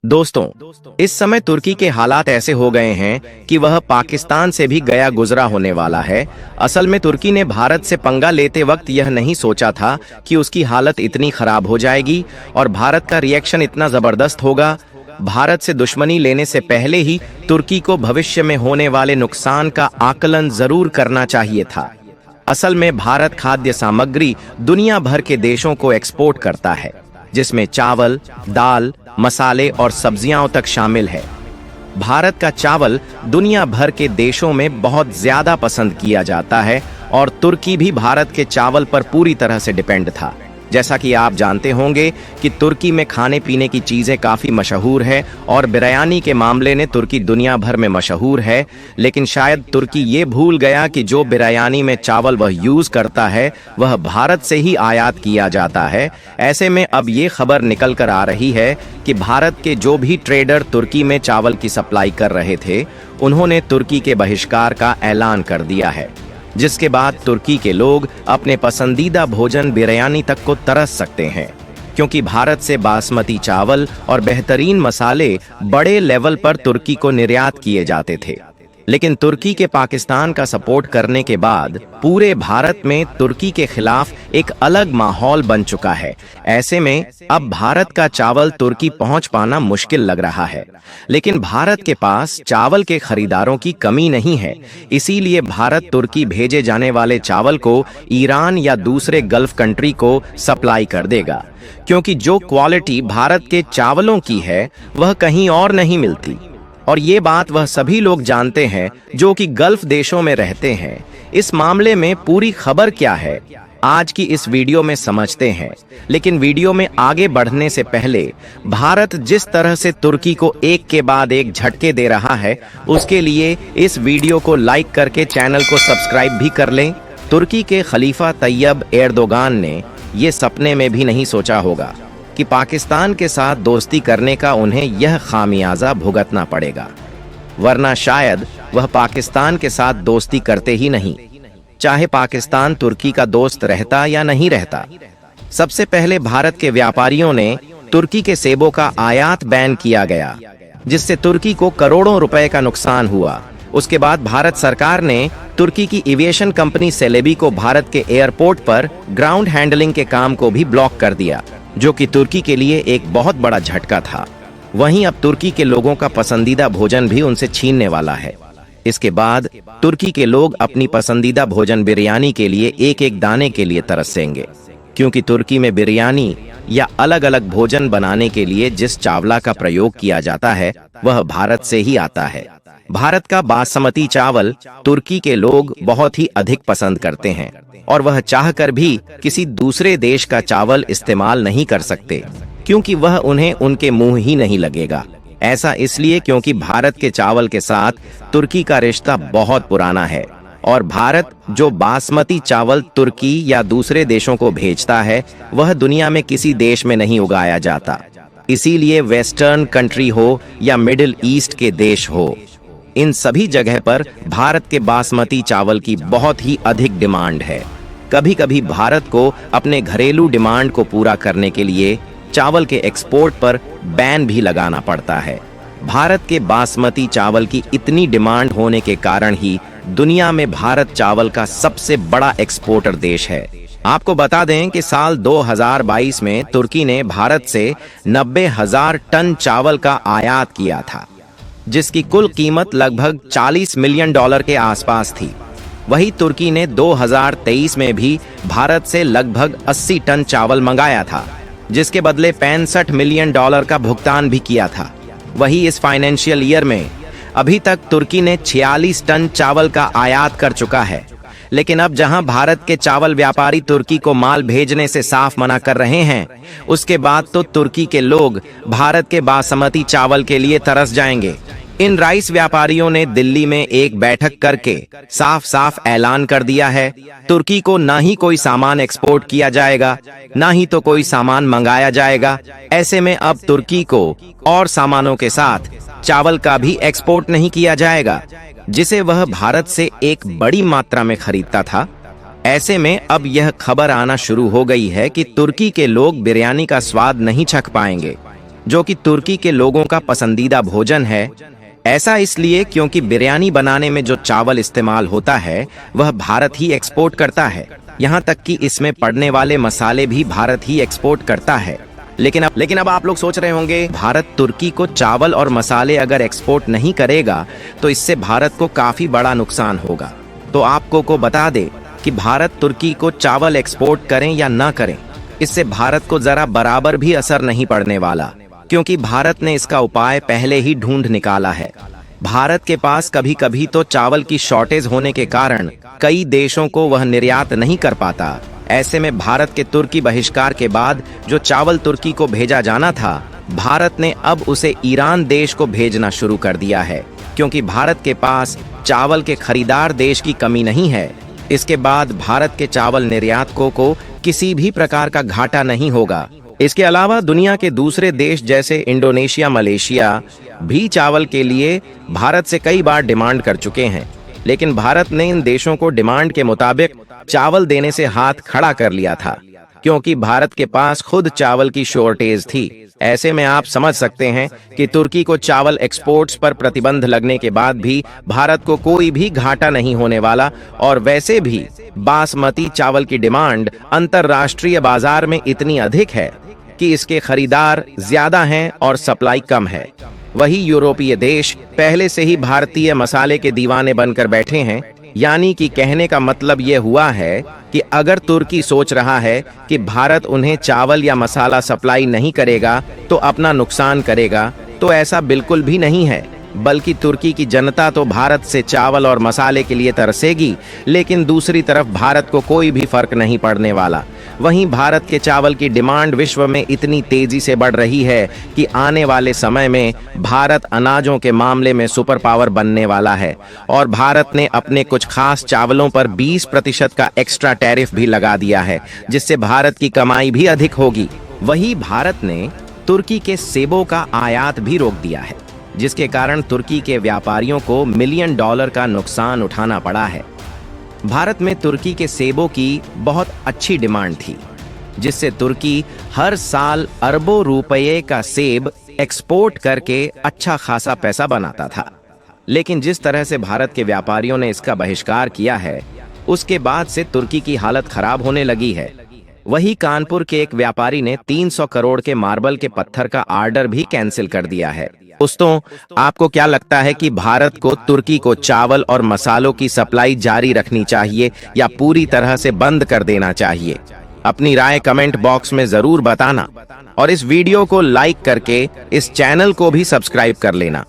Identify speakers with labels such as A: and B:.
A: दोस्तों, इस समय तुर्की के हालात ऐसे हो गए हैं कि वह पाकिस्तान से भी गया गुजरा होने वाला है। असल में तुर्की ने भारत से पंगा लेते वक्त यह नहीं सोचा था कि उसकी हालत इतनी खराब हो जाएगी और भारत का रिएक्शन इतना जबरदस्त होगा। भारत से दुश्मनी लेने से पहले ही तुर्की को भविष्य में होने वाले नुकसान का आकलन जरूर करना चाहिए था। असल में भारत खाद्य सामग्री दुनिया भर के देशों को एक्सपोर्ट करता है, जिसमें चावल, दाल, मसाले और सब्जियां तक शामिल है। भारत का चावल दुनिया भर के देशों में बहुत ज्यादा पसंद किया जाता है और तुर्की भी भारत के चावल पर पूरी तरह से डिपेंड था। जैसा कि आप जानते होंगे कि तुर्की में खाने पीने की चीजें काफी मशहूर है और बिरयानी के मामले में तुर्की दुनिया भर में मशहूर है। लेकिन शायद तुर्की ये भूल गया कि जो बिरयानी में चावल वह यूज करता है वह भारत से ही आयात किया जाता है। ऐसे में अब ये खबर निकल कर आ रही है कि भारत के जो भी ट्रेडर तुर्की में चावल की सप्लाई कर रहे थे, उन्होंने तुर्की के बहिष्कार का ऐलान कर दिया है, जिसके बाद तुर्की के लोग अपने पसंदीदा भोजन बिरयानी तक को तरस सकते हैं, क्योंकि भारत से बासमती चावल और बेहतरीन मसाले बड़े लेवल पर तुर्की को निर्यात किए जाते थे। लेकिन तुर्की के पाकिस्तान का सपोर्ट करने के बाद पूरे भारत में तुर्की के खिलाफ एक अलग माहौल बन चुका है। ऐसे में अब भारत का चावल तुर्की पहुंच पाना मुश्किल लग रहा है। लेकिन भारत के पास चावल के खरीदारों की कमी नहीं है, इसीलिए भारत तुर्की भेजे जाने वाले चावल को ईरान या दूसरे गल्फ कंट्री को सप्लाई कर देगा, क्योंकि जो क्वालिटी भारत के चावलों की है वह कहीं और नहीं मिलती। और ये बात वह सभी लोग जानते हैं जो कि गल्फ देशों में रहते हैं। इस मामले में पूरी खबर क्या है, आज की इस वीडियो में समझते हैं। लेकिन वीडियो में आगे बढ़ने से पहले भारत जिस तरह से तुर्की को एक के बाद एक झटके दे रहा है, उसके लिए इस वीडियो को लाइक करके चैनल को सब्सक्राइब भी कर लें। तुर्की के खलीफा तैयब एर्दोगान ने ये सपने में भी नहीं सोचा होगा कि पाकिस्तान के साथ दोस्ती करने का उन्हें यह खामियाजा भुगतना पड़ेगा, वरना शायद वह पाकिस्तान के साथ दोस्ती करते ही नहीं, चाहे पाकिस्तान तुर्की का दोस्त रहता या नहीं रहता। सबसे पहले भारत के व्यापारियों ने तुर्की के सेबों का आयात बैन किया गया, जिससे तुर्की को करोड़ों रुपए का नुकसान हुआ। उसके बाद भारत सरकार ने तुर्की की एविएशन कंपनी सेलेबी को भारत के एयरपोर्ट पर ग्राउंड हैंडलिंग के काम को भी ब्लॉक कर दिया, जो कि तुर्की के लिए एक बहुत बड़ा झटका था। वहीं अब तुर्की के लोगों का पसंदीदा भोजन भी उनसे छीनने वाला है। इसके बाद तुर्की के लोग अपनी पसंदीदा भोजन बिरयानी के लिए एक एक दाने के लिए तरसेंगे, क्योंकि तुर्की में बिरयानी या अलग अलग भोजन बनाने के लिए जिस चावला का प्रयोग किया जाता है वह भारत से ही आता है। भारत का बासमती चावल तुर्की के लोग बहुत ही अधिक पसंद करते हैं और वह चाहकर भी किसी दूसरे देश का चावल इस्तेमाल नहीं कर सकते, क्योंकि वह उन्हें उनके मुंह ही नहीं लगेगा। ऐसा इसलिए क्योंकि भारत के चावल के साथ तुर्की का रिश्ता बहुत पुराना है और भारत जो बासमती चावल तुर्की या दूसरे देशों को भेजता है वह दुनिया में किसी देश में नहीं उगाया जाता। इसीलिए वेस्टर्न कंट्री हो या मिडिल ईस्ट के देश हो, इन सभी जगह पर भारत के बासमती चावल की बहुत ही अधिक डिमांड है। कभी कभी भारत को अपने घरेलू डिमांड को पूरा करने के लिए चावल के एक्सपोर्ट पर बैन भी लगाना पड़ता है। भारत के बासमती चावल की इतनी डिमांड होने के कारण ही दुनिया में भारत चावल का सबसे बड़ा एक्सपोर्टर देश है। आपको बता दें कि साल 2022 में तुर्की ने भारत से 90,000 टन चावल का आयात किया था, जिसकी कुल कीमत लगभग $40 मिलियन के आसपास थी। वही तुर्की ने 2023 में भी भारत से लगभग 80 टन चावल मंगाया था, जिसके बदले $65 मिलियन का भुगतान भी किया था। वही इस फाइनेंशियल ईयर में अभी तक तुर्की ने 46 टन चावल का आयात कर चुका है। लेकिन अब जहां भारत के चावल व्यापारी तुर्की को माल भेजने से साफ मना कर रहे हैं, उसके बाद तो तुर्की के लोग भारत के बासमती चावल के लिए तरस जाएंगे। इन राइस व्यापारियों ने दिल्ली में एक बैठक करके साफ साफ ऐलान कर दिया है, तुर्की को ना ही कोई सामान एक्सपोर्ट किया जाएगा, ना ही तो कोई सामान मंगाया जाएगा। ऐसे में अब तुर्की को और सामानों के साथ चावल का भी एक्सपोर्ट नहीं किया जाएगा, जिसे वह भारत से एक बड़ी मात्रा में खरीदता था। ऐसे में अब यह खबर आना शुरू हो गई है कि तुर्की के लोग बिरयानी का स्वाद नहीं चख पाएंगे, जो कि तुर्की के लोगों का पसंदीदा भोजन है। ऐसा इसलिए क्योंकि बिरयानी बनाने में जो चावल इस्तेमाल होता है वह भारत ही एक्सपोर्ट करता है। यहाँ तक कि इसमें पड़ने वाले मसाले भी भारत ही एक्सपोर्ट करता है। लेकिन अब आप लोग सोच रहे होंगे, भारत तुर्की को चावल और मसाले अगर एक्सपोर्ट नहीं करेगा तो इससे भारत को काफी बड़ा नुकसान होगा। तो आपको को बता दे कि भारत तुर्की को चावल एक्सपोर्ट करें या ना करें, इससे भारत को जरा बराबर भी असर नहीं पड़ने वाला, क्योंकि भारत ने इसका उपाय पहले ही ढूंढ निकाला है। भारत के पास कभी कभी तो चावल की शॉर्टेज होने के कारण कई देशों को वह निर्यात नहीं कर पाता। ऐसे में भारत के तुर्की बहिष्कार के बाद जो चावल तुर्की को भेजा जाना था, भारत ने अब उसे ईरान देश को भेजना शुरू कर दिया है, क्योंकि भारत के पास चावल के खरीदार देश की कमी नहीं है। इसके बाद भारत के चावल निर्यातकों को किसी भी प्रकार का घाटा नहीं होगा। इसके अलावा दुनिया के दूसरे देश जैसे इंडोनेशिया, मलेशिया भी चावल के लिए भारत से कई बार डिमांड कर चुके हैं, लेकिन भारत ने इन देशों को डिमांड के मुताबिक चावल देने से हाथ खड़ा कर लिया था, क्योंकि भारत के पास खुद चावल की शॉर्टेज थी। ऐसे में आप समझ सकते हैं कि तुर्की को चावल एक्सपोर्ट्स पर प्रतिबंध लगने के बाद भी भारत को कोई भी घाटा नहीं होने वाला। और वैसे भी बासमती चावल की डिमांड अंतर्राष्ट्रीय बाजार में इतनी अधिक है कि इसके खरीदार ज्यादा हैं और सप्लाई कम है। वही यूरोपीय देश पहले से ही भारतीय मसाले के दीवाने बनकर बैठे हैं। यानी कि कहने का मतलब यह हुआ है कि अगर तुर्की सोच रहा है कि भारत उन्हें चावल या मसाला सप्लाई नहीं करेगा तो अपना नुकसान करेगा, तो ऐसा बिल्कुल भी नहीं है। बल्कि तुर्की की जनता तो भारत से चावल और मसाले के लिए तरसेगी, लेकिन दूसरी तरफ भारत को कोई भी फर्क नहीं पड़ने वाला। वहीं भारत के चावल की डिमांड विश्व में इतनी तेजी से बढ़ रही है कि आने वाले समय में भारत अनाजों के मामले में सुपर पावर बनने वाला है। और भारत ने अपने कुछ खास चावलों पर 20% का एक्स्ट्रा टैरिफ भी लगा दिया है, जिससे भारत की कमाई भी अधिक होगी। वहीं भारत ने तुर्की के सेबों का आयात भी रोक दिया है, जिसके कारण तुर्की के व्यापारियों को मिलियन डॉलर का नुकसान उठाना पड़ा है। भारत में तुर्की के सेबों की बहुत अच्छी डिमांड थी, जिससे तुर्की हर साल अरबों रुपए का सेब एक्सपोर्ट करके अच्छा खासा पैसा बनाता था। लेकिन जिस तरह से भारत के व्यापारियों ने इसका बहिष्कार किया है, उसके बाद से तुर्की की हालत खराब होने लगी है। वही कानपुर के एक व्यापारी ने 300 करोड़ के मार्बल के पत्थर का ऑर्डर भी कैंसिल कर दिया है। दोस्तों, आपको क्या लगता है कि भारत को तुर्की को चावल और मसालों की सप्लाई जारी रखनी चाहिए या पूरी तरह से बंद कर देना चाहिए? अपनी राय कमेंट बॉक्स में जरूर बताना और इस वीडियो को लाइक करके इस चैनल को भी सब्सक्राइब कर लेना।